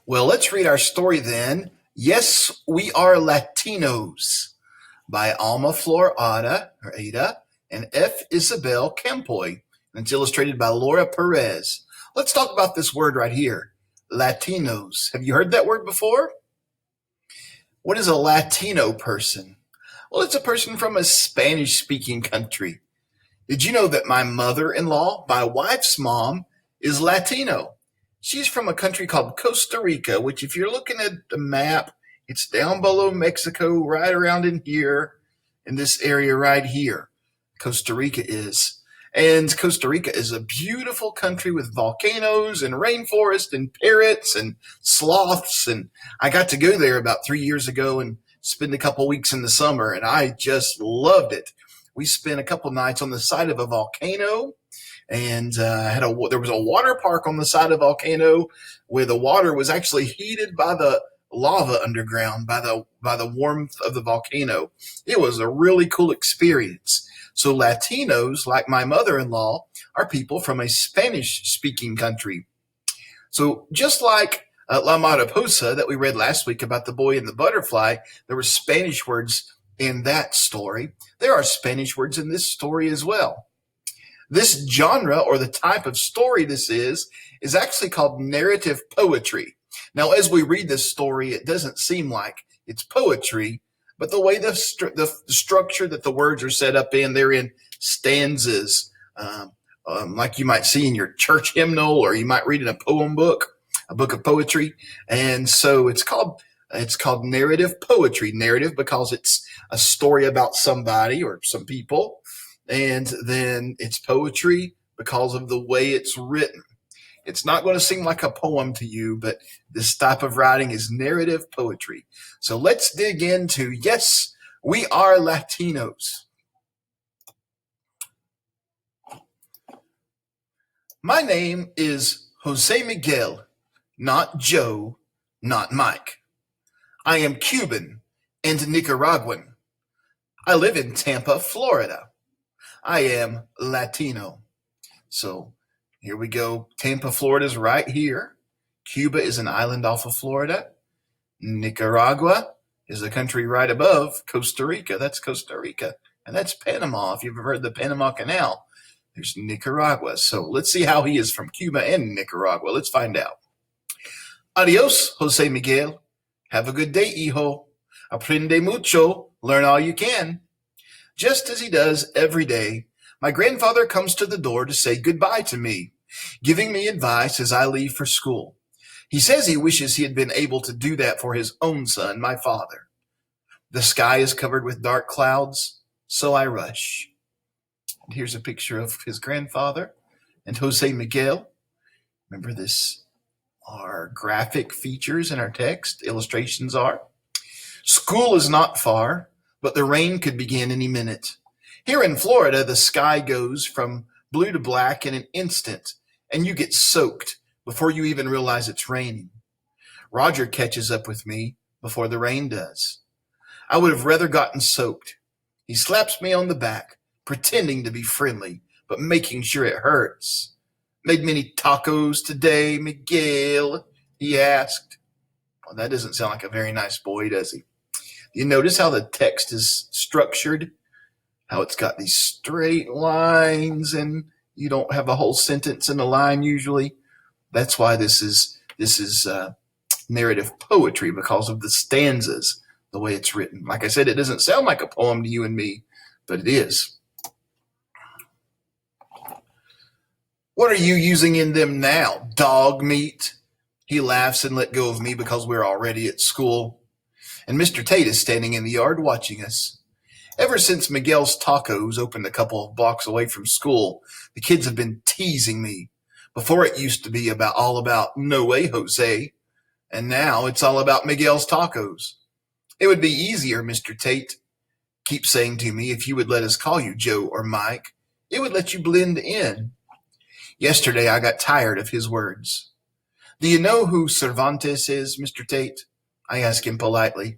Well, let's read our story then. Yes, we are Latinos by Alma Flor Ada and F. Isabel Campoy. And it's illustrated by Laura Perez. Let's talk about this word right here, Latinos. Have you heard that word before? What is a Latino person? Well, it's a person from a Spanish-speaking country. Did you know that my mother-in-law, my wife's mom, is Latino? She's from a country called Costa Rica, which if you're looking at the map, it's down below Mexico, right around in here, in this area right here. Costa Rica is. And Costa Rica is a beautiful country with volcanoes and rainforest and parrots and sloths. And I got to go there about 3 years ago and spend a couple weeks in the summer, and I just loved it. We spent a couple nights on the side of a volcano, and there was a water park on the side of the volcano where the water was actually heated by the lava underground, by the warmth of the volcano. It was a really cool experience. So Latinos, like my mother-in-law, are people from a Spanish-speaking country. So just like La Mariposa that we read last week about the boy and the butterfly, there were Spanish words in that story. There are Spanish words in this story as well. This genre, or the type of story this is actually called narrative poetry. Now, as we read this story, it doesn't seem like it's poetry, but the way the structure that the words are set up in, they're in stanzas, like you might see in your church hymnal, or you might read in a poem book, a book of poetry. And so it's called narrative poetry. Narrative because it's a story about somebody or some people. And then it's poetry because of the way it's written. It's not going to seem like a poem to you, but this type of writing is narrative poetry. So let's dig into, yes, we are Latinos. My name is Jose Miguel, not Joe, not Mike. I am Cuban and Nicaraguan. I live in Tampa, Florida. I am Latino. So here we go. Tampa, Florida is right here. Cuba is an island off of Florida. Nicaragua is a country right above Costa Rica. That's Costa Rica. And that's Panama. If you've ever heard of the Panama Canal, there's Nicaragua. So let's see how he is from Cuba and Nicaragua. Let's find out. Adios, Jose Miguel. Have a good day, hijo. Aprende mucho. Learn all you can. Just as he does every day, my grandfather comes to the door to say goodbye to me, giving me advice as I leave for school. He says he wishes he had been able to do that for his own son, my father. The sky is covered with dark clouds, so I rush. And here's a picture of his grandfather and Jose Miguel. Remember, this are graphic features in our text. Illustrations are. School is not far, but the rain could begin any minute. Here in Florida, the sky goes from blue to black in an instant, and you get soaked before you even realize it's raining. Roger catches up with me before the rain does. I would have rather gotten soaked. He slaps me on the back, pretending to be friendly, but making sure it hurts. Made many tacos today, Miguel? He asked. Well, that doesn't sound like a very nice boy, does he? You notice how the text is structured? How it's got these straight lines and you don't have a whole sentence in a line usually. That's why this is narrative poetry, because of the stanzas, the way it's written. Like I said, it doesn't sound like a poem to you and me, but it is. What are you using in them now? Dog meat? He laughs and let go of me because we're already at school. And Mr. Tate is standing in the yard watching us. Ever since Miguel's Tacos opened a couple of blocks away from school, the kids have been teasing me. Before it used to be all about no way, Jose. And now it's all about Miguel's Tacos. It would be easier, Mr. Tate keeps saying to me, if you would let us call you Joe or Mike. It would let you blend in. Yesterday I got tired of his words. Do you know who Cervantes is, Mr. Tate? I ask him politely.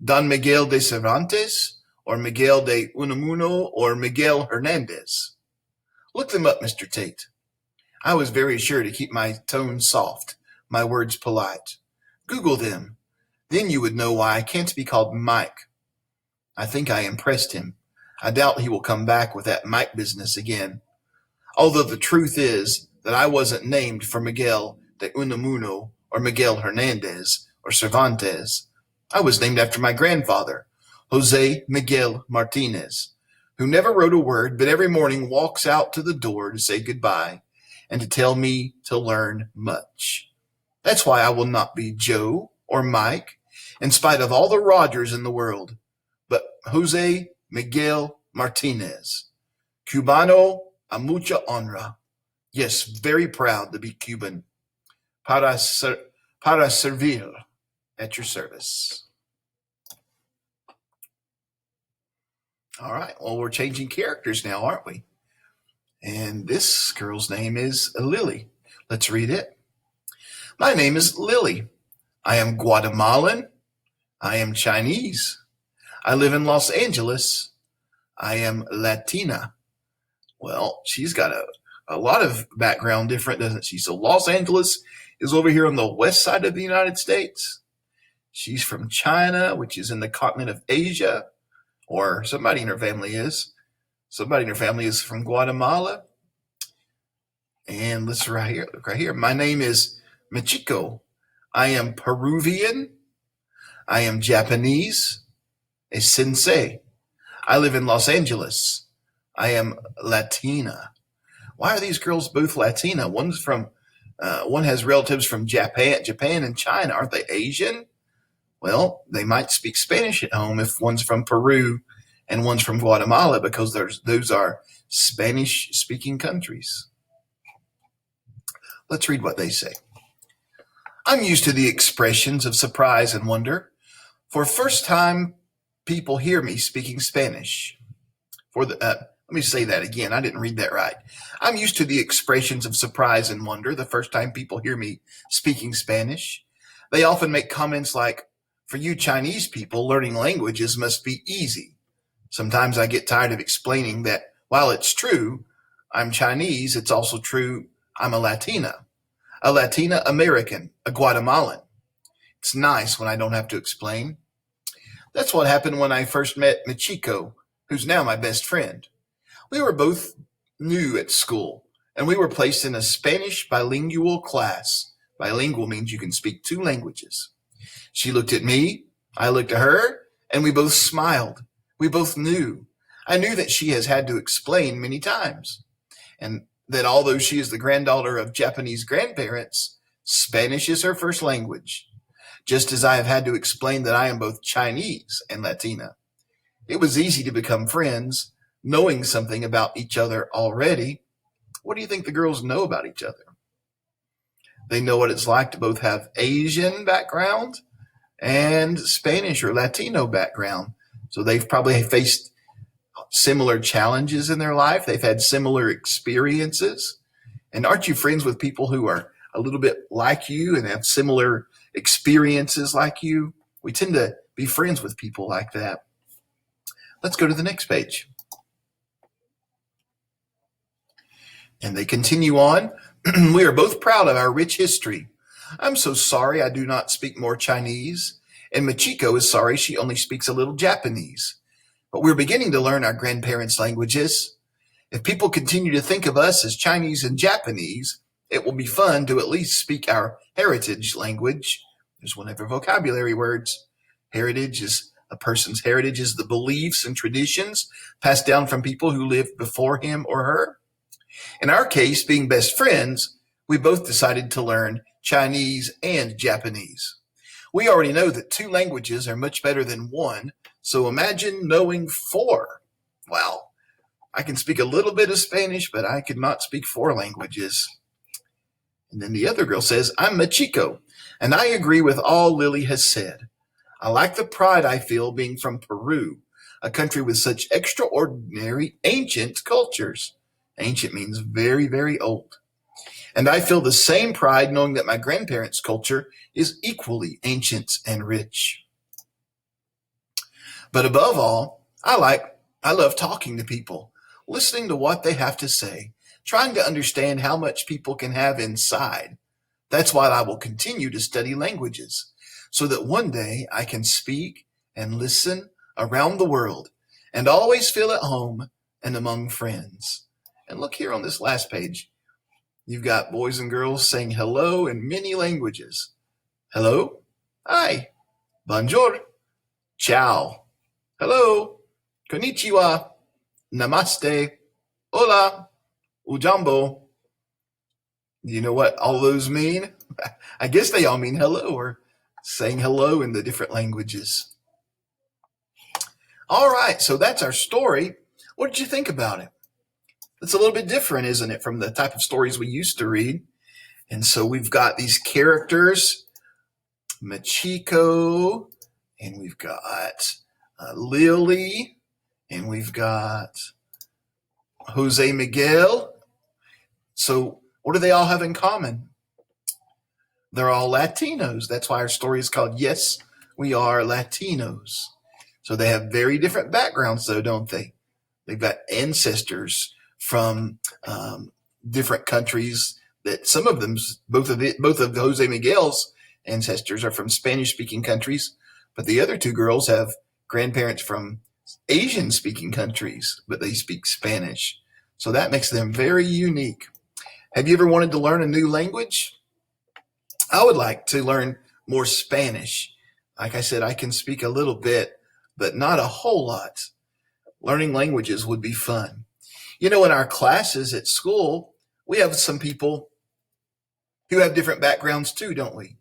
Don Miguel de Cervantes, or Miguel de Unamuno, or Miguel Hernandez? Look them up, Mr. Tate. I was very sure to keep my tone soft, my words polite. Google them. Then you would know why I can't be called Mike. I think I impressed him. I doubt he will come back with that Mike business again. Although the truth is that I wasn't named for Miguel de Unamuno or Miguel Hernandez or Cervantes. I was named after my grandfather, Jose Miguel Martinez, who never wrote a word but every morning walks out to the door to say goodbye and to tell me to learn much. That's why I will not be Joe or Mike, in spite of all the Rogers in the world, but Jose Miguel Martinez, Cubano a mucha honra. Yes, very proud to be Cuban. Para servir, at your service. All right, well, we're changing characters now, aren't we? And this girl's name is Lily. Let's read it. My name is Lily. I am Guatemalan. I am Chinese. I live in Los Angeles. I am Latina. Well, she's got a lot of background different, doesn't she? So Los Angeles is over here on the west side of the United States. She's from China, which is in the continent of Asia, or somebody in her family is. Somebody in her family is from Guatemala. And let's right here. My name is Michiko. I am Peruvian. I am Japanese. A sensei. I live in Los Angeles. I am Latina. Why are these girls both Latina? One has relatives from Japan and China. Aren't they Asian? Well, they might speak Spanish at home if one's from Peru and one's from Guatemala, because those are Spanish-speaking countries. Let's read what they say. I'm used to the expressions of surprise and wonder. For first time, people hear me speaking Spanish. Let me say that again. I didn't read that right. I'm used to the expressions of surprise and wonder the first time people hear me speaking Spanish. They often make comments like, for you Chinese people, learning languages must be easy. Sometimes I get tired of explaining that while it's true I'm Chinese, it's also true I'm a Latina American, a Guatemalan. It's nice when I don't have to explain. That's what happened when I first met Michiko, who's now my best friend. We were both new at school, and we were placed in a Spanish bilingual class. Bilingual means you can speak two languages. She looked at me, I looked at her, and we both smiled. We both knew. I knew that she has had to explain many times, and that although she is the granddaughter of Japanese grandparents, Spanish is her first language, just as I have had to explain that I am both Chinese and Latina. It was easy to become friends, knowing something about each other already. What do you think the girls know about each other? They know what it's like to both have Asian background and Spanish or Latino background. So they've probably faced similar challenges in their life. They've had similar experiences. And aren't you friends with people who are a little bit like you and have similar experiences like you? We tend to be friends with people like that. Let's go to the next page. And they continue on. We are both proud of our rich history. I'm so sorry I do not speak more Chinese, and Michiko is sorry she only speaks a little Japanese. But we're beginning to learn our grandparents' languages. If people continue to think of us as Chinese and Japanese, it will be fun to at least speak our heritage language. There's one of our vocabulary words. Heritage is a person's heritage is the beliefs and traditions passed down from people who lived before him or her. In our case, being best friends, we both decided to learn Chinese and Japanese. We already know that two languages are much better than one, so imagine knowing four. Wow, I can speak a little bit of Spanish, but I could not speak four languages. And then the other girl says, I'm Michiko, and I agree with all Lily has said. I like the pride I feel being from Peru, a country with such extraordinary ancient cultures. Ancient means very, very old. And I feel the same pride knowing that my grandparents' culture is equally ancient and rich. But above all, I love talking to people, listening to what they have to say, trying to understand how much people can have inside. That's why I will continue to study languages, so that one day I can speak and listen around the world and always feel at home and among friends. And look here on this last page. You've got boys and girls saying hello in many languages. Hello, hi, bonjour, ciao, hello, konnichiwa, namaste, hola, ujambo. Do you know what all those mean? I guess they all mean hello or saying hello in the different languages. All right, so that's our story. What did you think about it? It's a little bit different, isn't it, from the type of stories we used to read? And so we've got these characters, Michiko, and we've got Lily, and we've got Jose Miguel. So what do they all have in common? They're all Latinos. That's why our story is called Yes, We Are Latinos. So they have very different backgrounds, though, don't they? They've got ancestors from different countries. That some of them, both of Jose Miguel's ancestors are from Spanish-speaking countries, but the other two girls have grandparents from Asian-speaking countries, but they speak Spanish. So that makes them very unique. Have you ever wanted to learn a new language? I would like to learn more Spanish. Like I said, I can speak a little bit, but not a whole lot. Learning languages would be fun. You know, in our classes at school, we have some people who have different backgrounds too, don't we?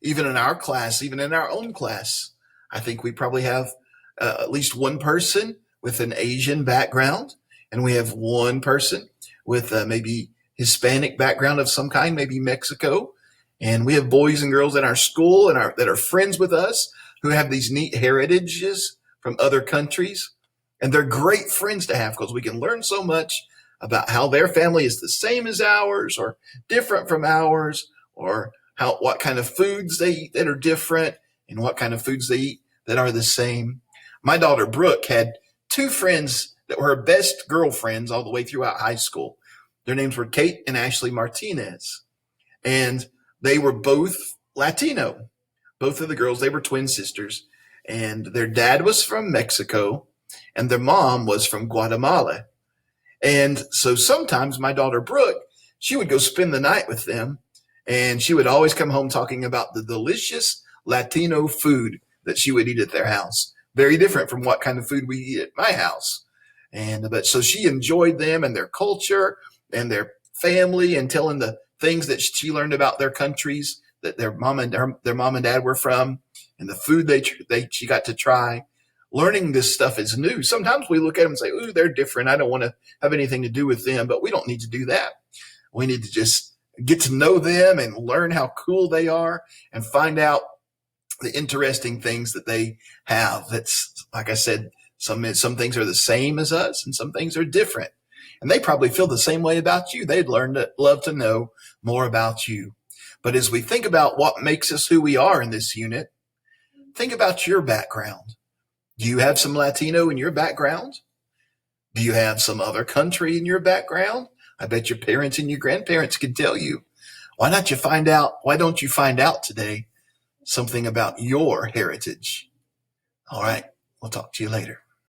Even in our class, even in our own class, I think we probably have at least one person with an Asian background, and we have one person with maybe Hispanic background of some kind, maybe Mexico. And we have boys and girls in our school and that are friends with us who have these neat heritages from other countries. And they're great friends to have because we can learn so much about how their family is the same as ours or different from ours, or what kind of foods they eat that are different and what kind of foods they eat that are the same. My daughter Brooke had two friends that were her best girlfriends all the way throughout high school. Their names were Kate and Ashley Martinez. And they were both Latino. Both of the girls, they were twin sisters. And their dad was from Mexico and their mom was from Guatemala. And so sometimes my daughter Brooke, she would go spend the night with them, and she would always come home talking about the delicious Latino food that she would eat at their house. Very different from what kind of food we eat at my house. But so she enjoyed them and their culture and their family, and telling the things that she learned about their countries that their mom and dad were from, and the food she got to try. Learning this stuff is new. Sometimes we look at them and say, "Ooh, they're different. I don't want to have anything to do with them." But we don't need to do that. We need to just get to know them and learn how cool they are and find out the interesting things that they have. That's, like I said, some things are the same as us and some things are different. And they probably feel the same way about you. They'd love to know more about you. But as we think about what makes us who we are in this unit, think about your background. Do you have some Latino in your background? Do you have some other country in your background? I bet your parents and your grandparents could tell you. Why don't you find out today something about your heritage? All right, we'll talk to you later.